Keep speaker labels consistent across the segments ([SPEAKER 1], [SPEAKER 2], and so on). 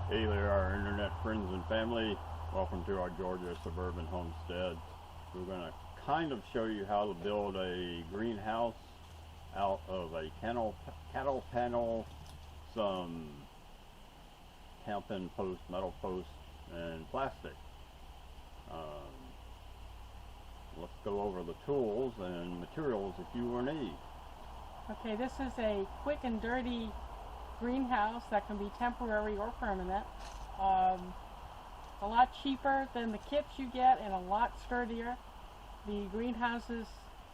[SPEAKER 1] Hey there, our internet friends and family. Welcome to our Georgia suburban homestead. We're going to kind of show you how to build a greenhouse out of a cattle panel, some camping post, metal post, and plastic. Let's go over the tools and materials that you will need.
[SPEAKER 2] Okay, this is a quick and dirty greenhouse that can be temporary or permanent. A lot cheaper than the kits you get and a lot sturdier. The greenhouses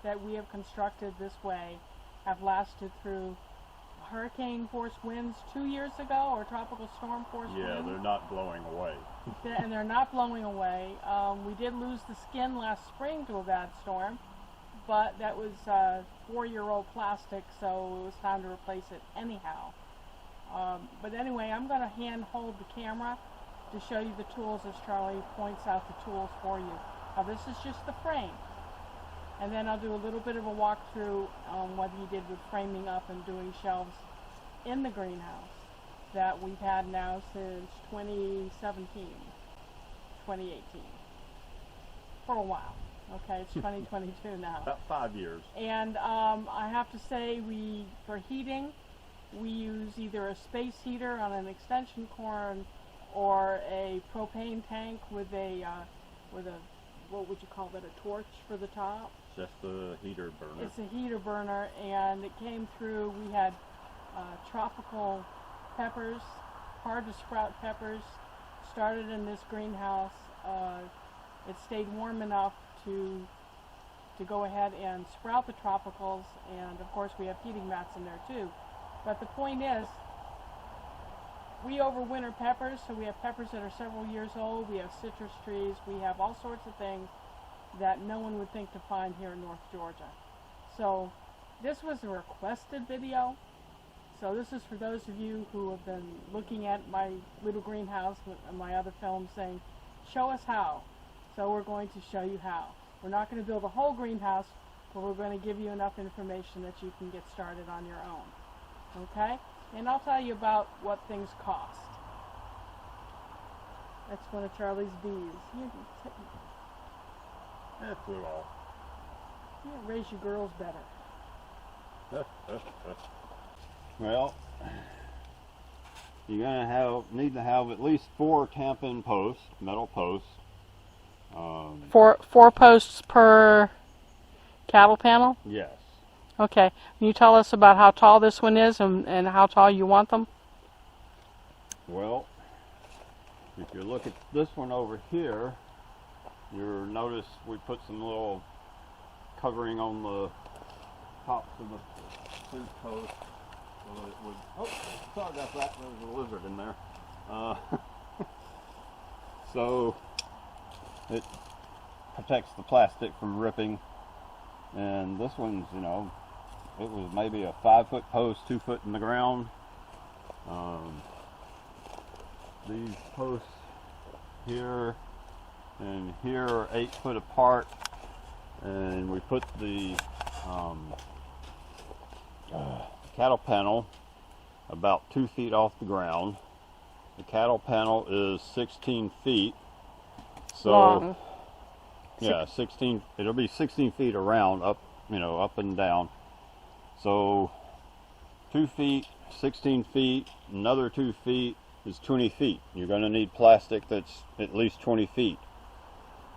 [SPEAKER 2] that we have constructed this way have lasted through hurricane force winds 2 years ago, or tropical storm force winds.
[SPEAKER 1] Yeah, they're not blowing away.
[SPEAKER 2] And they're not blowing away. We did lose the skin last spring to a bad storm, but that was 4-year-old plastic, so it was time to replace it anyhow. But anyway, I'm going to hand hold the camera to show you the tools as Charlie points out the tools for you. Now this is just the frame, and then I'll do a little bit of a walkthrough on what he did with framing up and doing shelves in the greenhouse that we've had now since 2017, 2018, for a while. Okay, it's 2022 now.
[SPEAKER 1] About 5 years.
[SPEAKER 2] And I have to say, for heating, we use either a space heater on an extension cord or a propane tank with a what would you call that, a torch for the top?
[SPEAKER 1] Just a heater burner.
[SPEAKER 2] It's a heater burner, and it came through. We had tropical peppers, hard to sprout peppers, started in this greenhouse. It stayed warm enough to go ahead and sprout the tropicals, and of course we have heating mats in there too. But the point is, we overwinter peppers, so we have peppers that are several years old, we have citrus trees, we have all sorts of things that no one would think to find here in North Georgia. So this was a requested video, so this is for those of you who have been looking at my little greenhouse and my other films saying, show us how. So we're going to show you how. We're not going to build a whole greenhouse, but we're going to give you enough information that you can get started on your own. Okay? And I'll tell you about what things cost. That's one of Charlie's bees.
[SPEAKER 1] That flew off.
[SPEAKER 2] You raise your girls better.
[SPEAKER 1] Well, you're gonna need to have at least 4 tampon posts, metal posts.
[SPEAKER 2] Four posts per cattle panel?
[SPEAKER 1] Yes.
[SPEAKER 2] Okay. Can you tell us about how tall this one is and how tall you want them?
[SPEAKER 1] Well, if you look at this one over here, you'll notice we put some little covering on the tops of the fence post so that it would, oh, sorry about that, there's a lizard in there. So it protects the plastic from ripping, and this one's, it was maybe a 5-foot post, 2 foot in the ground. These posts here and here are 8 foot apart, and we put the cattle panel about 2 feet off the ground. The cattle panel is 16 feet, so
[SPEAKER 2] long.
[SPEAKER 1] Yeah, 16. It'll be 16 feet around, up and down. So 2 feet, 16 feet, another 2 feet is 20 feet. You're going to need plastic that's at least 20 feet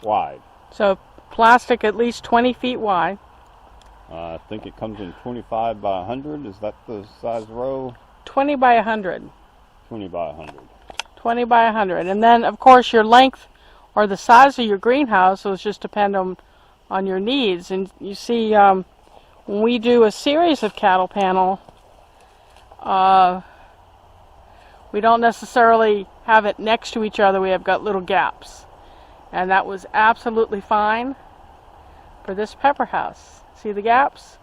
[SPEAKER 1] wide.
[SPEAKER 2] So plastic at least 20 feet wide.
[SPEAKER 1] I think it comes in 25 by 100. Is that the size row?
[SPEAKER 2] 20 by 100.
[SPEAKER 1] 20 by 100.
[SPEAKER 2] 20 by 100. And then, of course, your length or the size of your greenhouse will just depend on your needs. And you see, when we do a series of cattle panel, we don't necessarily have it next to each other. We have got little gaps. And that was absolutely fine for this pepper house. See the gaps?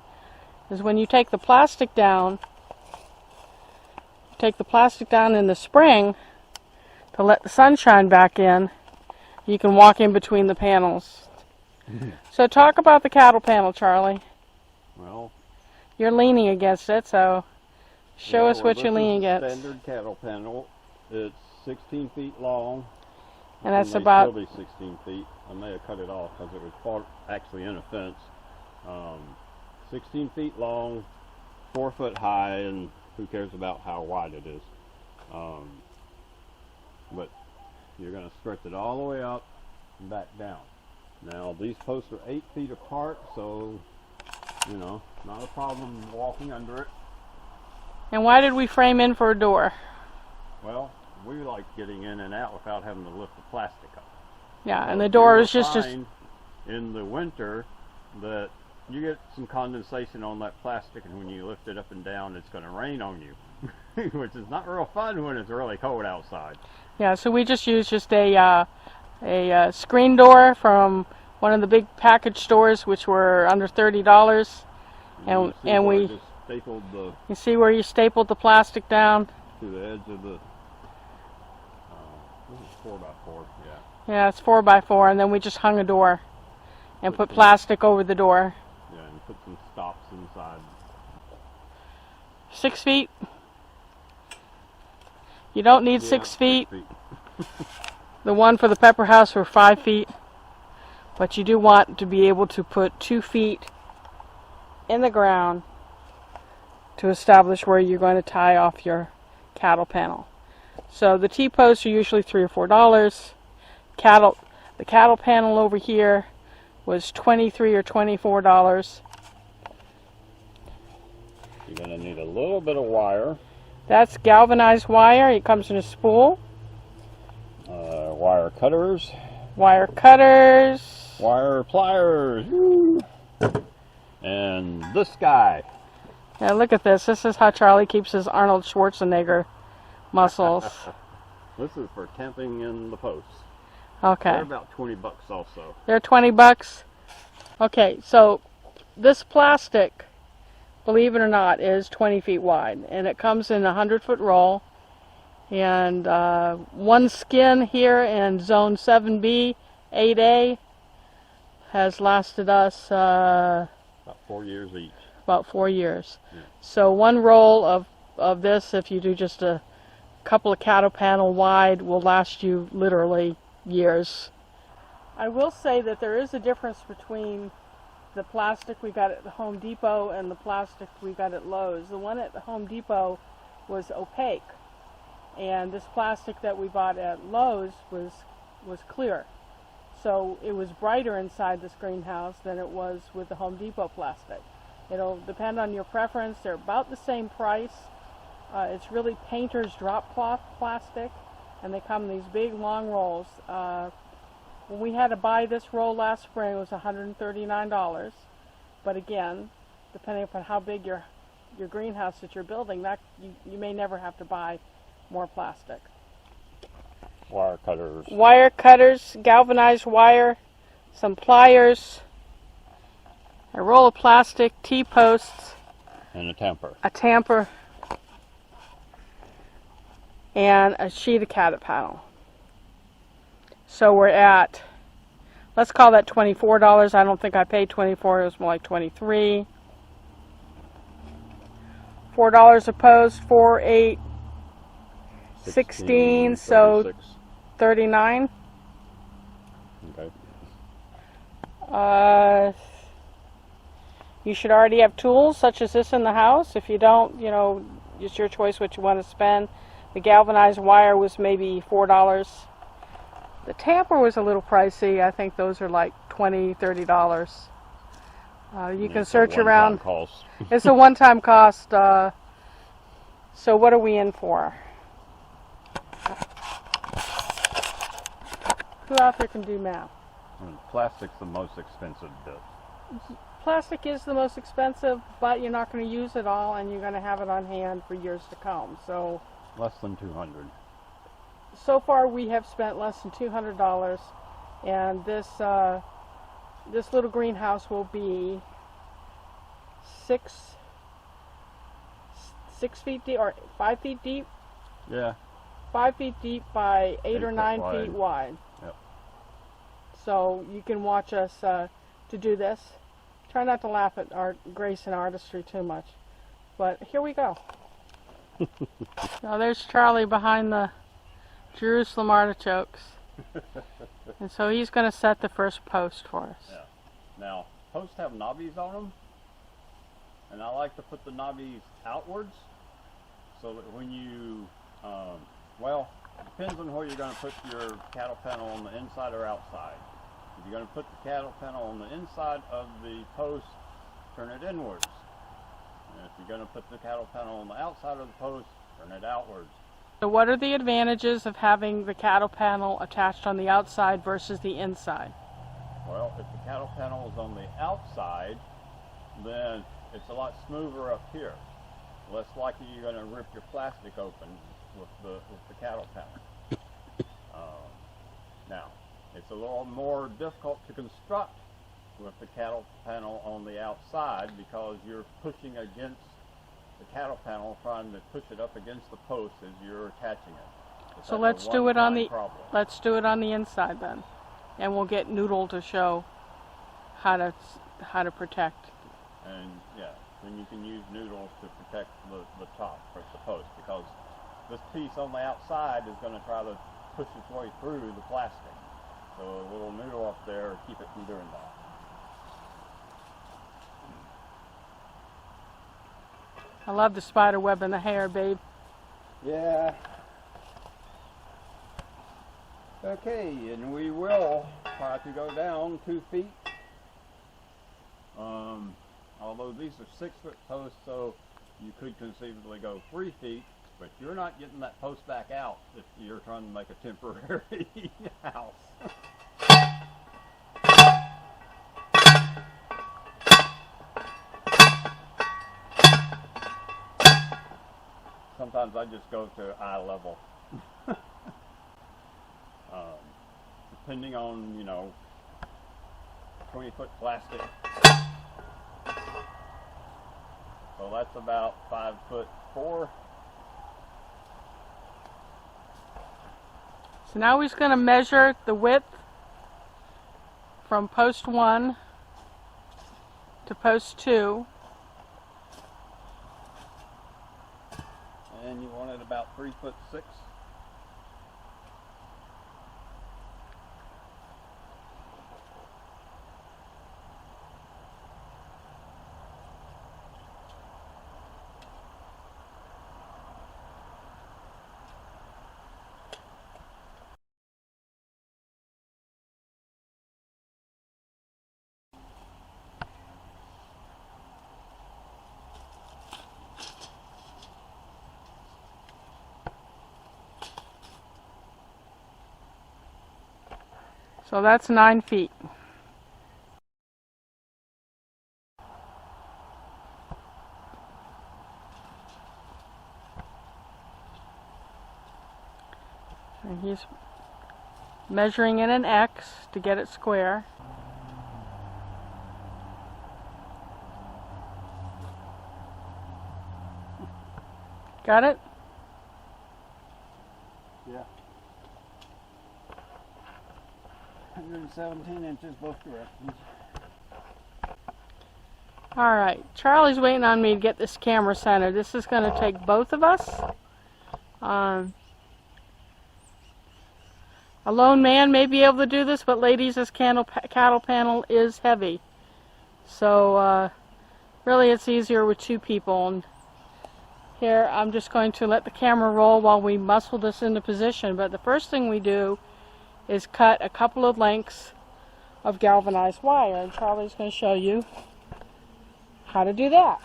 [SPEAKER 2] Is when you take the plastic down in the spring to let the sunshine back in, you can walk in between the panels. So talk about the cattle panel, Charlie.
[SPEAKER 1] Well,
[SPEAKER 2] you're leaning against it, so show us what you're leaning against.
[SPEAKER 1] Standard cattle panel. It's 16 feet long.
[SPEAKER 2] And that's
[SPEAKER 1] it may
[SPEAKER 2] about...
[SPEAKER 1] still be 16 feet. I may have cut it off because it was actually in a fence. 16 feet long, 4 foot high, and who cares about how wide it is. But you're going to stretch it all the way up and back down. Now these posts are 8 feet apart, so you know, not a problem walking under it.
[SPEAKER 2] And why did we frame in for a door?
[SPEAKER 1] Well, we like getting in and out without having to lift the plastic up.
[SPEAKER 2] Yeah,
[SPEAKER 1] So
[SPEAKER 2] and the door is
[SPEAKER 1] you'll
[SPEAKER 2] just
[SPEAKER 1] find in the winter that you get some condensation on that plastic, and when you lift it up and down, it's going to rain on you, which is not real fun when it's really cold outside.
[SPEAKER 2] Yeah, so we just used a screen door from one of the big package stores, which were under $30, and we
[SPEAKER 1] just stapled the.
[SPEAKER 2] You see where you stapled the plastic down?
[SPEAKER 1] To the edge of the. This is 4x4. Yeah.
[SPEAKER 2] Yeah, it's 4x4, and then we just hung a door and put plastic over the door.
[SPEAKER 1] Yeah, and put some stops inside.
[SPEAKER 2] 6 feet. You don't need 6 feet.
[SPEAKER 1] 6 feet.
[SPEAKER 2] The one for the pepper house were 5 feet, but you do want to be able to put 2 feet in the ground to establish where you're going to tie off your cattle panel. So the T-posts are usually $3 or $4. The cattle panel over here was $23 or $24.
[SPEAKER 1] You're going to need a little bit of wire.
[SPEAKER 2] That's galvanized wire. It comes in a spool.
[SPEAKER 1] Wire cutters.
[SPEAKER 2] Wire cutters.
[SPEAKER 1] Wire pliers. Woo. And this guy.
[SPEAKER 2] Now look at this. This is how Charlie keeps his Arnold Schwarzenegger muscles.
[SPEAKER 1] This is for tamping in the posts.
[SPEAKER 2] Okay.
[SPEAKER 1] They're about 20 bucks also.
[SPEAKER 2] They're 20 bucks. Okay, so this plastic, believe it or not, is 20 feet wide, and it comes in a 100-foot roll. And one skin here in zone 7B, 8A, has lasted us
[SPEAKER 1] about 4 years each.
[SPEAKER 2] About 4 years.
[SPEAKER 1] Yeah.
[SPEAKER 2] So one roll of this, if you do just a couple of cattle panel wide, will last you literally years. I will say that there is a difference between the plastic we got at the Home Depot and the plastic we got at Lowe's. The one at the Home Depot was opaque, and this plastic that we bought at Lowe's was clear. So it was brighter inside this greenhouse than it was with the Home Depot plastic. It'll depend on your preference. They're about the same price. It's really painter's drop cloth plastic, and they come in these big long rolls. When we had to buy this roll last spring, it was $139. But again, depending upon how big your greenhouse that you're building, that you may never have to buy more plastic.
[SPEAKER 1] Wire cutters.
[SPEAKER 2] Wire cutters, galvanized wire, some pliers, a roll of plastic, T-posts,
[SPEAKER 1] And a tamper.
[SPEAKER 2] a tamper, and a sheet of cattle panel. So we're at, let's call that $24. I don't think I paid $24, it was more like $23. $4 a post, 4, 8, 16, so
[SPEAKER 1] 36.
[SPEAKER 2] 39.
[SPEAKER 1] Okay.
[SPEAKER 2] You should already have tools such as this in the house. If you don't, you know, it's your choice what you want to spend. The galvanized wire was maybe $4. The tamper was a little pricey. I think those are like $20, $30. You can search around.
[SPEAKER 1] Cost.
[SPEAKER 2] It's a one-time cost. So what are we in for? Who out there can do math?
[SPEAKER 1] Plastic's the most expensive bit.
[SPEAKER 2] Plastic is the most expensive, but you're not going to use it all, and you're going to have it on hand for years to come. So
[SPEAKER 1] Less than 200.
[SPEAKER 2] so far we have spent less than $200, and this little greenhouse will be 6 feet deep or 5 feet deep.
[SPEAKER 1] Yeah.
[SPEAKER 2] 5 feet deep by 8 or
[SPEAKER 1] 8
[SPEAKER 2] 9
[SPEAKER 1] foot
[SPEAKER 2] feet wide.
[SPEAKER 1] Yep.
[SPEAKER 2] So you can watch us to do this. Try not to laugh at our grace and artistry too much, but here we go. Now there's Charlie behind the Jerusalem artichokes. And so he's going to set the first post for us.
[SPEAKER 1] Yeah. Now, posts have knobbies on them, and I like to put the knobbies outwards so that when you, well, it depends on where you're going to put your cattle panel, on the inside or outside. If you're going to put the cattle panel on the inside of the post, turn it inwards. And if you're going to put the cattle panel on the outside of the post, turn it outwards.
[SPEAKER 2] So what are the advantages of having the cattle panel attached on the outside versus the inside?
[SPEAKER 1] Well, if the cattle panel is on the outside, then it's a lot smoother up here. Less likely you're going to rip your plastic open with the cattle panel. Now, it's a little more difficult to construct with the cattle panel on the outside because you're pushing against the cattle panel, trying to push it up against the post as you're attaching it.
[SPEAKER 2] So let's do it on the inside then, and we'll get Noodle to show how to protect.
[SPEAKER 1] And yeah, then you can use Noodle to protect the top or the post, because this piece on the outside is going to try to push its way through the plastic. So a little Noodle up there will keep it from doing that.
[SPEAKER 2] I love the spider web in the hair, babe.
[SPEAKER 1] Yeah. Okay, and we will try to go down 2 feet. Although these are 6-foot posts, so you could conceivably go 3 feet, but you're not getting that post back out if you're trying to make a temporary house. Sometimes I just go to eye level. Depending on, 20-foot plastic. So that's about 5'4".
[SPEAKER 2] So now he's going to measure the width from post 1 to post 2.
[SPEAKER 1] And you want it about 3'6".
[SPEAKER 2] So that's 9 feet. And he's measuring in an X to get it square. Got it?
[SPEAKER 1] Yeah. 117 inches both directions.
[SPEAKER 2] Alright, Charlie's waiting on me to get this camera centered. This is going to take both of us. A lone man may be able to do this, but ladies, this cattle panel is heavy. So really it's easier with 2 people. And here I'm just going to let the camera roll while we muscle this into position. But the first thing we do is cut a couple of lengths of galvanized wire, and Charlie's going to show you how to do that.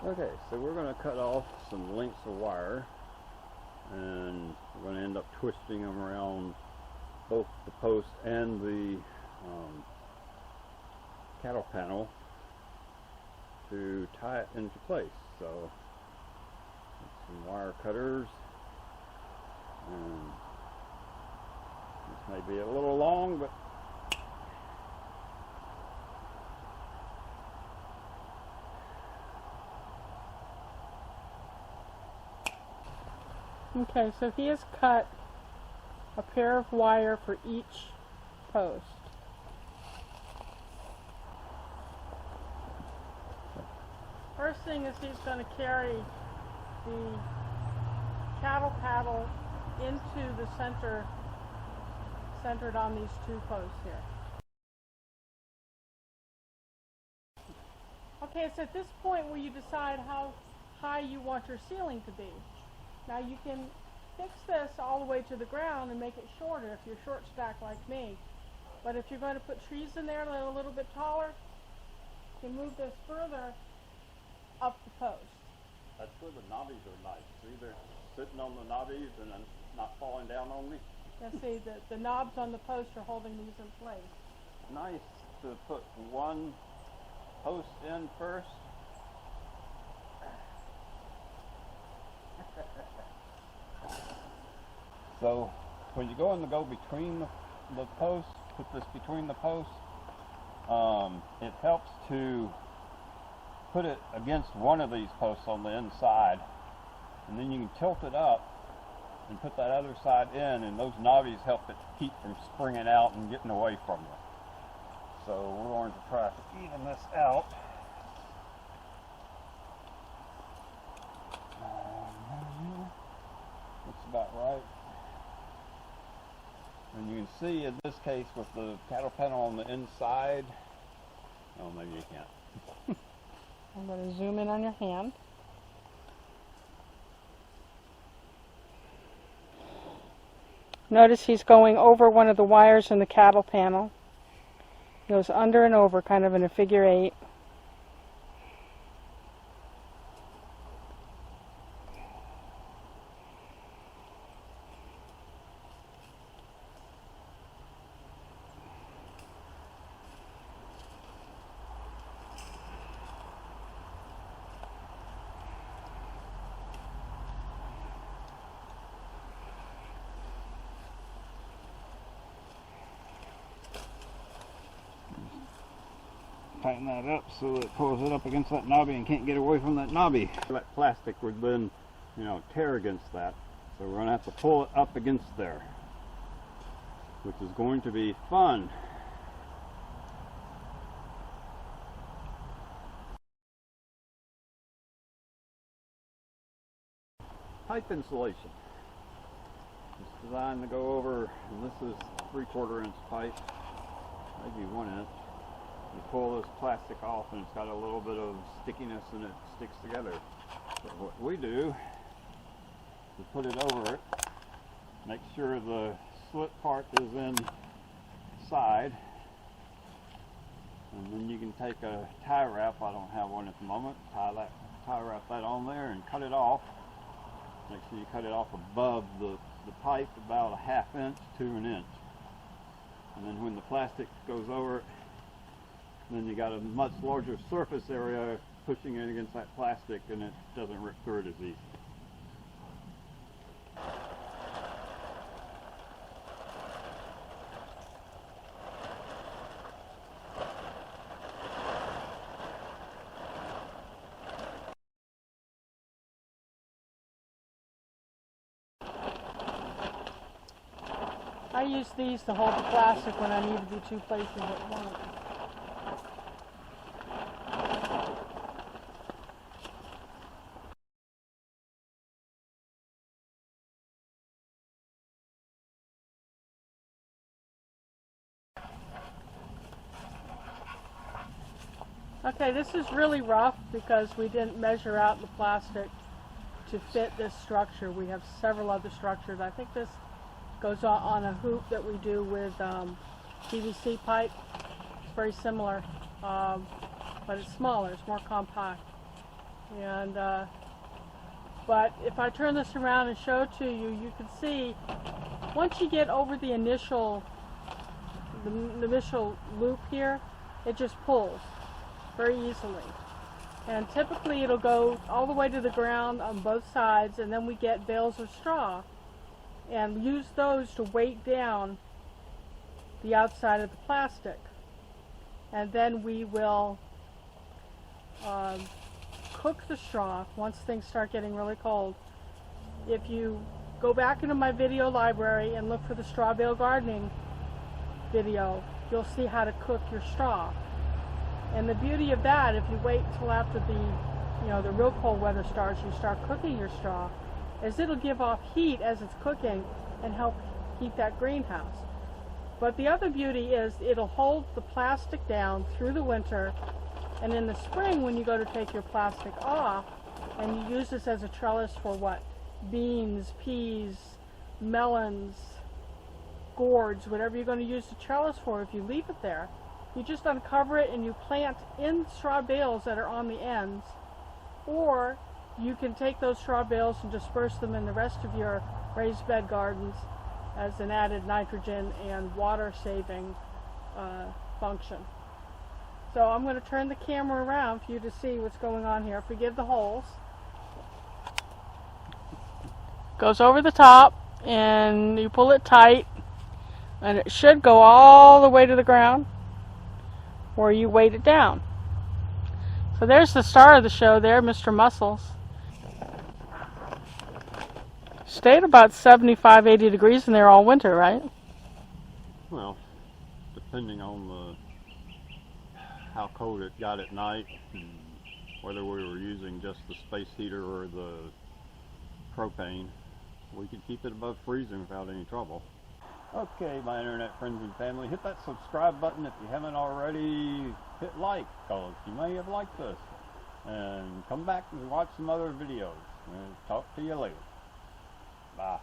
[SPEAKER 1] Okay, so we're going to cut off some lengths of wire, and we're going to end up twisting them around both the post and the cattle panel to tie it into place. So some wire cutters, and this may be a little long, but
[SPEAKER 2] okay, so he has cut a pair of wire for each post. First thing is he's going to carry the cattle paddle into the center, centered on these two posts here. Okay, it's at this point where you decide how high you want your ceiling to be. Now you can fix this all the way to the ground and make it shorter if you're short stacked like me. But if you're going to put trees in there that are a little bit taller, you can move this further up the post.
[SPEAKER 1] That's where the knobbies are nice. See, they're sitting on the knobbies and then not falling down on me.
[SPEAKER 2] Now see, the knobs on the post are holding these in place.
[SPEAKER 1] Nice to put one post in first. So when you go in to go between the posts, put this between the posts, it helps to put it against one of these posts on the inside, and then you can tilt it up and put that other side in, and those knobbies help it keep from springing out and getting away from you. So we're going to try to even this out. Looks about right. And you can see in this case with the cattle panel on the inside, oh, maybe you can't.
[SPEAKER 2] I'm going to zoom in on your hand. Notice he's going over one of the wires in the cattle panel. He goes under and over, kind of in a figure 8.
[SPEAKER 1] Tighten that up so that it pulls it up against that knobby and can't get away from that knobby. That plastic would then, tear against that. So we're going to have to pull it up against there, which is going to be fun. Pipe insulation. It's designed to go over, and this is 3/4 inch pipe, maybe 1 inch. You pull this plastic off and it's got a little bit of stickiness and it sticks together. So what we do is put it over it, make sure the slit part is inside, and then you can take a tie wrap, I don't have one at the moment, tie wrap that on there and cut it off. Make sure you cut it off above the pipe about 1/2 inch to 1 inch. And then when the plastic goes over it, then you got a much larger surface area pushing it against that plastic, and it doesn't rip through it as easy.
[SPEAKER 2] I use these to hold the plastic when I need to be 2 places at once. Okay, this is really rough because we didn't measure out the plastic to fit this structure. We have several other structures. I think this goes on a hoop that we do with PVC pipe. It's very similar, but it's smaller, it's more compact. And but if I turn this around and show it to you, you can see once you get over the initial loop here, it just pulls very easily. And typically it'll go all the way to the ground on both sides, and then we get bales of straw and use those to weight down the outside of the plastic. And then we will cook the straw once things start getting really cold. If you go back into my video library and look for the straw bale gardening video, you'll see how to cook your straw. And the beauty of that, if you wait until after the the real cold weather starts, you start cooking your straw, is it'll give off heat as it's cooking and help heat that greenhouse. But the other beauty is it'll hold the plastic down through the winter, and in the spring when you go to take your plastic off and you use this as a trellis for what? Beans, peas, melons, gourds, whatever you're going to use the trellis for, if you leave it there, you just uncover it and you plant in straw bales that are on the ends, or you can take those straw bales and disperse them in the rest of your raised bed gardens as an added nitrogen and water saving function. So I'm going to turn the camera around for you to see what's going on here. Forgive the holes. Goes over the top and you pull it tight, and it should go all the way to the ground where you weight it down. So there's the star of the show there, Mr. Muscles. Stayed about 75, 80 degrees in there all winter, right?
[SPEAKER 1] Well, depending on how cold it got at night, and whether we were using just the space heater or the propane, we could keep it above freezing without any trouble. Okay, my internet friends and family, hit that subscribe button if you haven't already. Hit like, because you may have liked this. And come back and watch some other videos. And talk to you later. Bye.